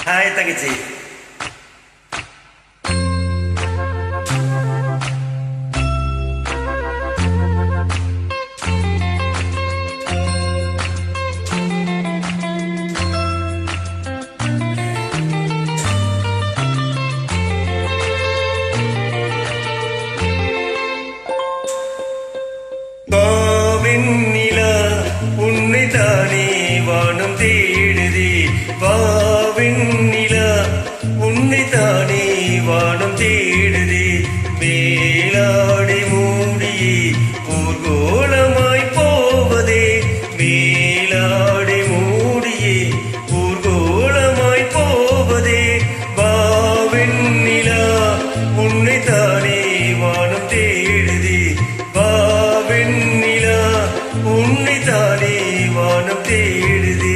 Hi தங்கச்சி. உன்னை தானே வானம் தேடுதே, வாவின் நிலா உன்னை தானே வானம் தேடுதே. மேலாடை மூடியே ஊர்கோலமாய் போவதே, மேலாடை மூடியே ஊர்கோலமாய் போவதே. வாவின் நிலா உன்னை தானே வானம் தேடுதே, வாவின் நிலா உன்னை தானே வானம் தேடுதே.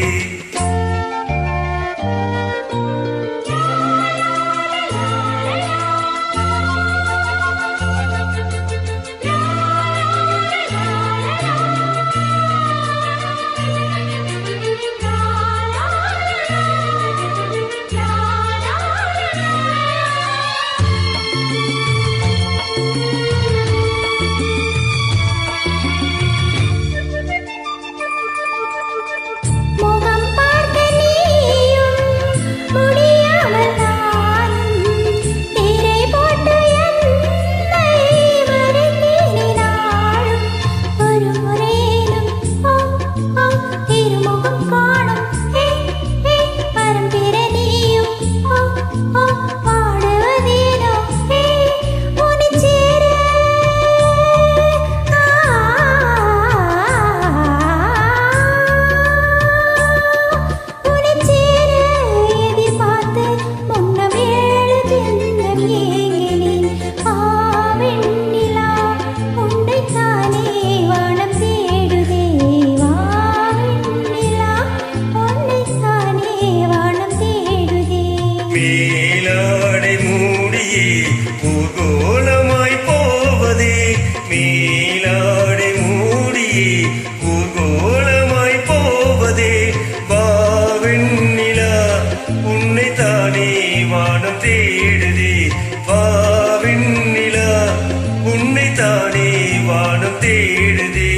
மேலாடை மூடியே ஊர்கோலமாய் போவதே, மேலாடை மூடியே ஊர்கோலமாய் போவதே. வாவின் நிலா உன்னை தானே வானம் தேடுதே, வாவின் நிலா உன்னை தானே வானம் தேடுதே.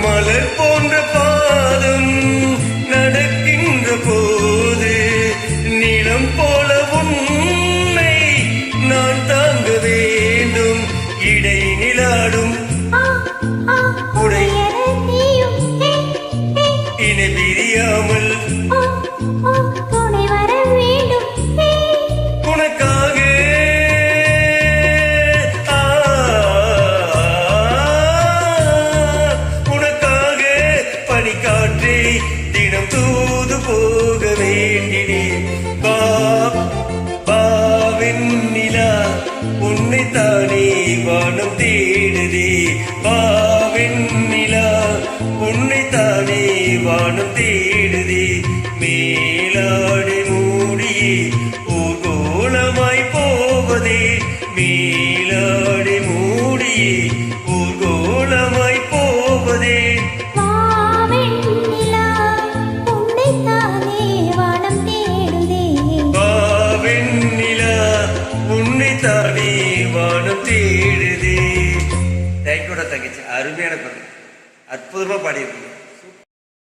மலர் போன்ற பாதம் நடக்கின்ற போது, நிலம் போல உன்னை நான் தாங்க வேண்டும். இடை நிலாடும் உடை இணை பிரியாமல் உனக்காக காற்றே தினம் தூது போக வேண்டினேன். வாவின் நிலா உன்னை தானே வானம் தேடுதே, வாவின் நிலா உன்னை தானே வானம் தேடுதே. மேலாடை மூடியே ஊர்கோலமாய் போவதே, மேலாடை மூடியே ஊர்கோலமாய் போவதே. உன்னை தானே வானம் தேடுதே. தேங்க்யூடா தங்கச்சி, அருமையான பாடல், அற்புதமா பாடியிருக்கு.